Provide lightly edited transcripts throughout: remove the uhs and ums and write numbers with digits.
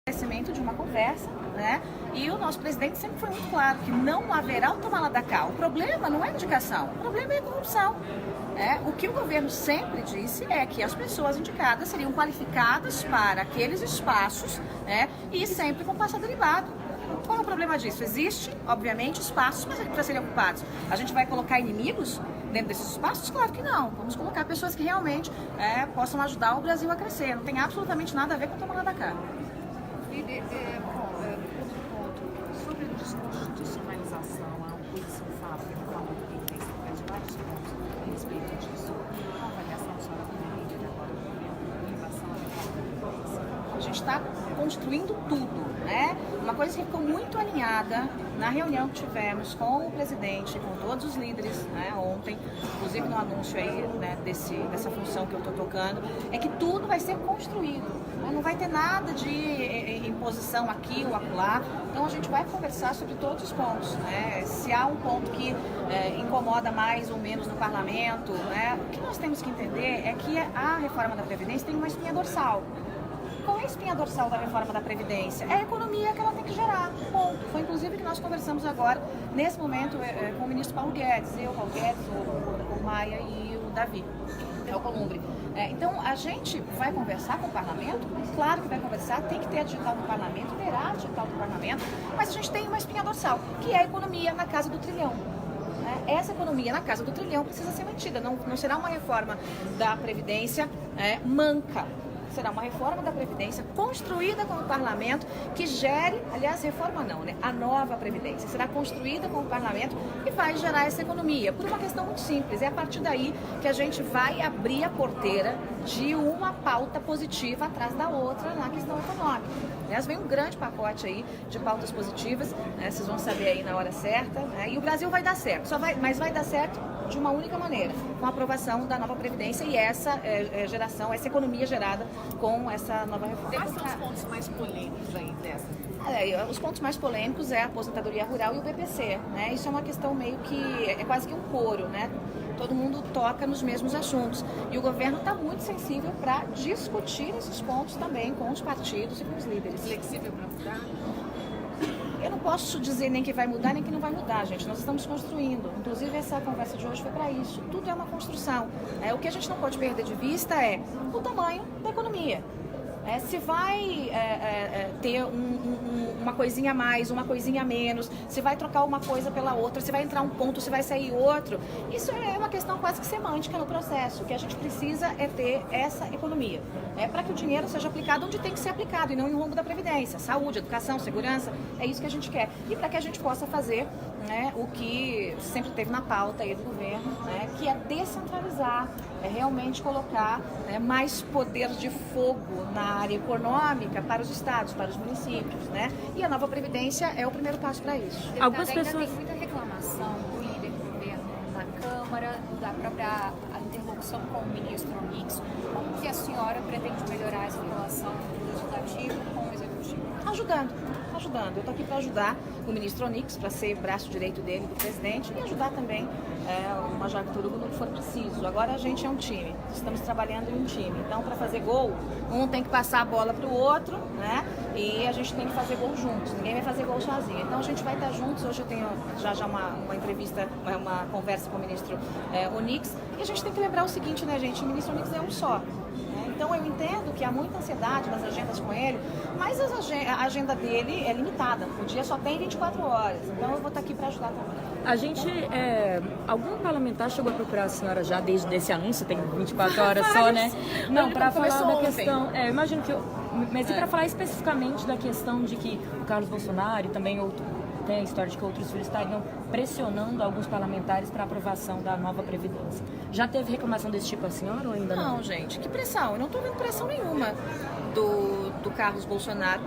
De uma conversa, né? E o nosso presidente sempre foi muito claro que não haverá o toma lá da cá. O problema não é indicação, o problema é a corrupção. O que o governo sempre disse é que as pessoas indicadas seriam qualificadas para aqueles espaços, né? E sempre com passo derivado. Qual é o problema disso? Existe, obviamente, espaços para serem ocupados. A gente vai colocar inimigos dentro desses espaços? Claro que não. Vamos colocar pessoas que realmente possam ajudar o Brasil a crescer. Não tem absolutamente nada a ver com o toma lá da cá. Outro ponto, sobre desconstitucionalização, a oposição fala que a reforma da Previdência traz vários pontos a respeito disso. Qual a avaliação da senhora política agora do governo em relação à reforma da Previdência? A gente está construindo tudo, né? Uma coisa que ficou muito alinhada na reunião que tivemos com o presidente, com todos os líderes, né, ontem, inclusive no anúncio aí, né, dessa função que eu estou tocando, é que tudo vai ser construído, né? Não vai ter nada de imposição aqui ou acolá. Então a gente vai conversar sobre todos os pontos, né? Se há um ponto que incomoda mais ou menos no parlamento, né? O que nós temos que entender é que a reforma da Previdência tem uma espinha dorsal. Qual é a espinha dorsal da reforma da Previdência? É a economia que ela tem que gerar, ponto. Foi inclusive que nós conversamos agora, nesse momento, com o ministro Paulo Guedes, Paulo Guedes, o Maia e o Davi, o Columbre. Então, a gente vai conversar com o parlamento, claro que vai conversar, tem que ter a digital no parlamento, terá a digital no parlamento, mas a gente tem uma espinha dorsal, que é a economia na casa do trilhão. Essa economia na casa do trilhão precisa ser mantida, não será uma reforma da Previdência manca. Será uma reforma da Previdência construída com o Parlamento que gere, aliás, reforma não, né? A nova Previdência será construída com o Parlamento e vai gerar essa economia, por uma questão muito simples. É a partir daí que a gente vai abrir a porteira de uma pauta positiva atrás da outra na questão econômica. Aliás, vem um grande pacote aí de pautas positivas, né? Vocês vão saber aí na hora certa, né? E o Brasil vai dar certo, mas vai dar certo de uma única maneira, com a aprovação da nova Previdência e essa geração, essa economia gerada com essa nova reforma. Quais são os pontos mais polêmicos aí dessa? Os pontos mais polêmicos é a aposentadoria rural e o BPC, né? Isso é uma questão meio que, é quase que um coro, né? Todo mundo toca nos mesmos assuntos. E o governo está muito sensível para discutir esses pontos também com os partidos e com os líderes. Flexível para mudar? Eu não posso dizer nem que vai mudar, nem que não vai mudar, gente. Nós estamos construindo. Inclusive, essa conversa de hoje foi para isso. Tudo é uma construção. O que a gente não pode perder de vista é o tamanho da economia. Se vai ter uma coisinha a mais, uma coisinha a menos, se vai trocar uma coisa pela outra, se vai entrar um ponto, se vai sair outro. Isso é uma questão quase que semântica no processo. O que a gente precisa é ter essa economia. Para que o dinheiro seja aplicado onde tem que ser aplicado e não no rumo da Previdência. Saúde, educação, segurança, é isso que a gente quer. E para que a gente possa fazer o que sempre teve na pauta aí do governo, que é descentralizar, realmente colocar mais poder de fogo na área econômica para os estados, para os municípios, E a nova Previdência é o primeiro passo para isso. Algumas pessoas... Tem muita reclamação do líder do governo na Câmara, da própria interlocução com o ministro Onix. Como que a senhora pretende melhorar essa relação do legislativo com o executivo? Ajudando. Eu estou aqui para ajudar o ministro Onix, para ser braço direito dele, do presidente, e ajudar também o Major Vitor Hugo no que for preciso. Agora a gente é um time, estamos trabalhando em um time. Então, para fazer gol, um tem que passar a bola para o outro, E a gente tem que fazer gol juntos, ninguém vai fazer gol sozinho. Então a gente vai estar juntos. Hoje eu tenho já uma entrevista, uma conversa com o ministro Onix, e a gente tem que lembrar o seguinte, gente? O ministro Onix é um só. Então eu entendo que há muita ansiedade nas agendas com ele, mas a agenda dele é limitada. O dia só tem 24 horas. Então eu vou estar aqui para ajudar também. A gente, algum parlamentar chegou a procurar a senhora já desde esse anúncio, tem 24 horas só, né? Não, para falar da questão, imagino que mas e para falar especificamente da questão de que o Carlos Bolsonaro e também tem a história de que outros filhos estariam pressionando alguns parlamentares para a aprovação da nova Previdência. Já teve reclamação desse tipo a senhora ou ainda não? Não, gente, que pressão? Eu não estou vendo pressão nenhuma do Carlos Bolsonaro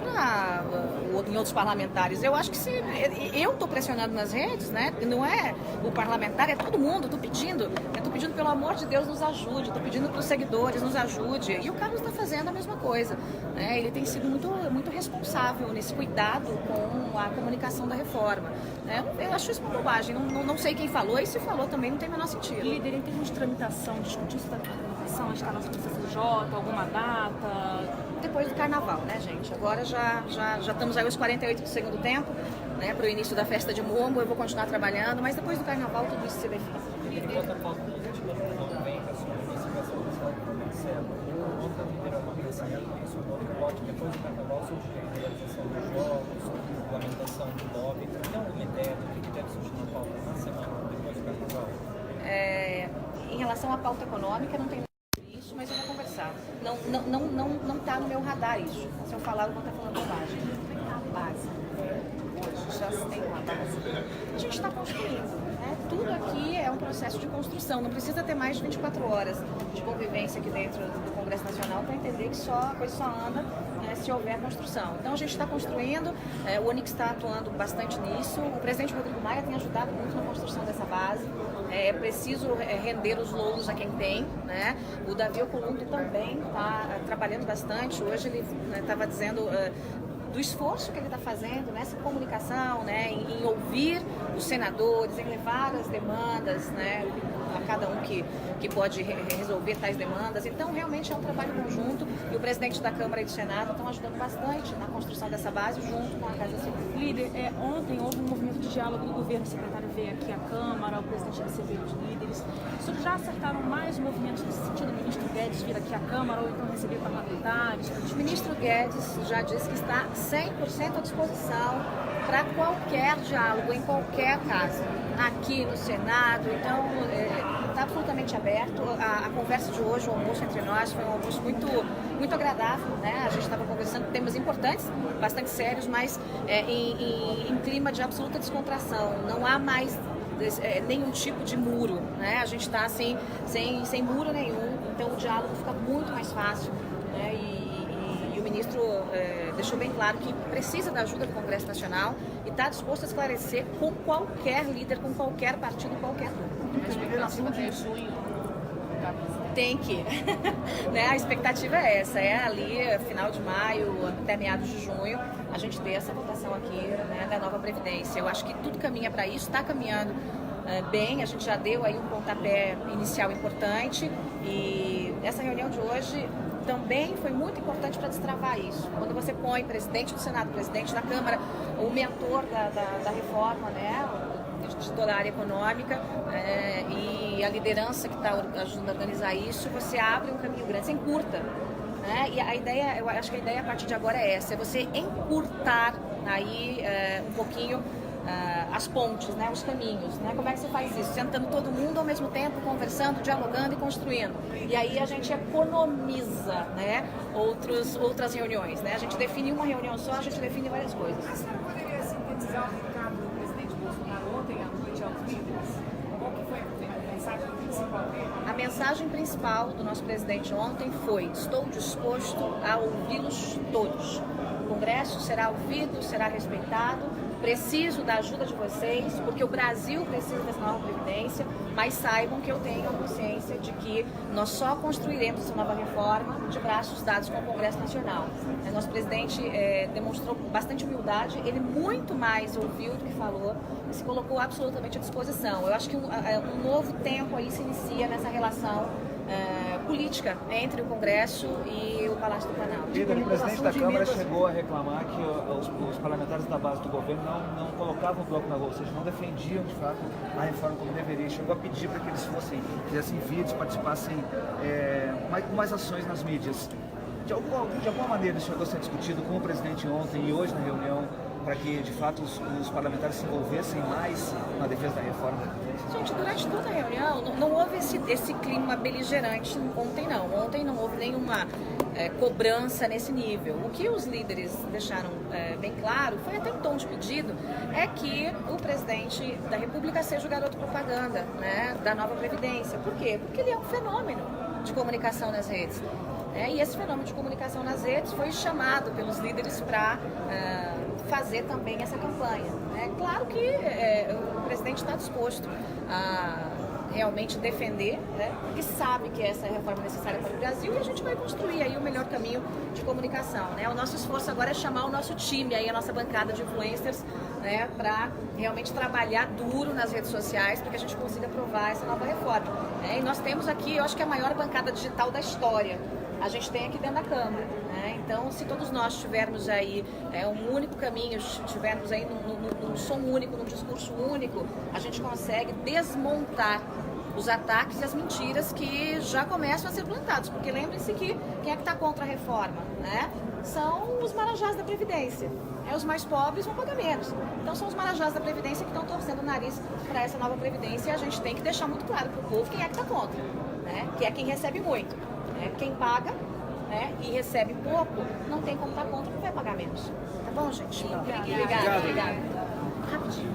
em outros parlamentares. Eu acho que eu estou pressionando nas redes, não é o parlamentar, é todo mundo. Estou pedindo pelo amor de Deus, nos ajude. Estou pedindo para os seguidores, nos ajude. E o Carlos está fazendo a mesma coisa. Ele tem sido muito responsável nesse cuidado com a comunicação da reforma. Eu acho isso uma bobagem. Não sei quem falou, e se falou também não tem o menor sentido. Líder, em termos de tramitação, discutir isso da tramitação, acho que a nossa CCJ, alguma data... depois do carnaval, né, gente? Agora já estamos aí aos 48 do segundo tempo, né, para o início da festa de Mombo. Eu vou continuar trabalhando, mas depois do carnaval tudo isso se define. Outra pauta política também, a sua investigação inicial com o Marcelo. Ontem liderou uma crescimento isso, um outro pote. Depois do carnaval surgiu a realização dos jogos, regulamentação do lobby. Tem alguma ideia do que deve surgir na pauta na semana depois do carnaval? Em relação à pauta econômica, não tem nada sobre isso, mas eu vou conversar. Não está no meu radar isso. Se eu falar, eu vou estar falando bobagem. A base, hoje já se tem uma base. A gente está construindo. Tudo aqui é um processo de construção, não precisa ter mais de 24 horas de convivência aqui dentro do Congresso Nacional para entender que a coisa só anda se houver construção. Então a gente está construindo, o Onyx está atuando bastante nisso, o presidente Rodrigo Maia tem ajudado muito na construção dessa base, é preciso render os louros a quem tem, né? O Davi Alcolumbre também está trabalhando bastante, hoje ele estava dizendo do esforço que ele está fazendo nessa comunicação, né, em ouvir os senadores, em levar as demandas, né, a cada um que pode resolver tais demandas. Então, realmente é um trabalho conjunto e o presidente da Câmara e do Senado estão ajudando bastante na construção dessa base junto com a Casa Civil. Líder, ontem houve um movimento de diálogo do governo, o secretário veio aqui à Câmara, o presidente recebeu os líderes. Os senhores já acertaram mais movimentos nesse sentido, o ministro Guedes vir aqui à Câmara ou então receber parlamentares? O ministro Guedes já disse que está 100% à disposição para qualquer diálogo, em qualquer casa, aqui no Senado. Então, está absolutamente aberto. A conversa de hoje, o almoço entre nós, foi um almoço muito agradável, né? A gente estava conversando temas importantes, bastante sérios, mas em clima de absoluta descontração. Não há mais nenhum tipo de muro, né? A gente está assim, sem muro nenhum, então o diálogo fica muito mais fácil, né? E o ministro deixou bem claro que precisa da ajuda do Congresso Nacional e está disposto a esclarecer com qualquer líder, com qualquer partido, qualquer um. A expectativa é junho. Tem que. Né? A expectativa é essa, ali final de maio até meados de junho, a gente ter essa votação aqui, né, da nova Previdência. Eu acho que tudo caminha para isso, está caminhando bem, a gente já deu aí um pontapé inicial importante e essa reunião de hoje também foi muito importante para destravar isso. Quando você põe presidente do Senado, presidente da Câmara, o mentor da reforma, né, de toda a área econômica, e a liderança que está ajudando a organizar isso, você abre um caminho grande, você encurta. Né? E a ideia, eu acho que a ideia a partir de agora é essa, é você encurtar aí um pouquinho as pontes, né, os caminhos, né? Como é que você faz isso? Sentando todo mundo ao mesmo tempo, conversando, dialogando e construindo. E aí a gente economiza, né, outras reuniões, né? A gente define uma reunião só, a gente define várias coisas. A senhora poderia sintetizar o recado do presidente Bolsonaro ontem à noite aos líderes? Qual que foi a mensagem principal dele? A mensagem principal do nosso presidente ontem foi: estou disposto a ouvi-los todos. O Congresso será ouvido, será respeitado. Preciso da ajuda de vocês, porque o Brasil precisa dessa nova previdência, mas saibam que eu tenho a consciência de que nós só construiremos essa nova reforma de braços dados com o Congresso Nacional. Nosso presidente demonstrou bastante humildade, ele muito mais ouviu do que falou e se colocou absolutamente à disposição. Eu acho que um novo tempo aí se inicia nessa relação política entre o Congresso e o Palácio do Planalto. Líder, o presidente da Câmara chegou a reclamar que os parlamentares da base do governo não colocavam o bloco na rua, ou seja, não defendiam de fato a reforma como deveria. Chegou a pedir para que eles fizessem vídeos, participassem com mais ações nas mídias. De alguma maneira isso chegou a ser discutido com o presidente ontem e hoje na reunião, para que, de fato, os parlamentares se envolvessem mais na defesa da reforma da Previdência? Gente, durante toda a reunião não houve esse clima beligerante ontem não. Ontem não houve nenhuma cobrança nesse nível. O que os líderes deixaram bem claro, foi até em tom de pedido, é que o presidente da República seja o garoto propaganda, né, da nova Previdência. Por quê? Porque ele é um fenômeno de comunicação nas redes. E esse fenômeno de comunicação nas redes foi chamado pelos líderes para fazer também essa campanha. Claro que o presidente está disposto a realmente defender, né, porque sabe que essa é a reforma necessária para o Brasil e a gente vai construir aí o melhor caminho de comunicação. O nosso esforço agora é chamar o nosso time, aí, a nossa bancada de influencers, né, para realmente trabalhar duro nas redes sociais para que a gente consiga aprovar essa nova reforma. E nós temos aqui, eu acho que a maior bancada digital da história. A gente tem aqui dentro da Câmara. Então, Então, se todos nós tivermos aí um único caminho, tivermos aí num som único, num discurso único, a gente consegue desmontar os ataques e as mentiras que já começam a ser plantados. Porque lembrem-se que quem é que está contra a reforma, né? São os marajás da Previdência. Os mais pobres vão pagar menos. Então são os marajás da Previdência que estão torcendo o nariz para essa nova Previdência, e a gente tem que deixar muito claro para o povo quem é que está contra, né? Que é quem recebe muito. Né? Quem paga, né, e recebe pouco, não tem como estar contra, porque vai pagar menos. Tá bom, gente? Obrigada. Rapidinho.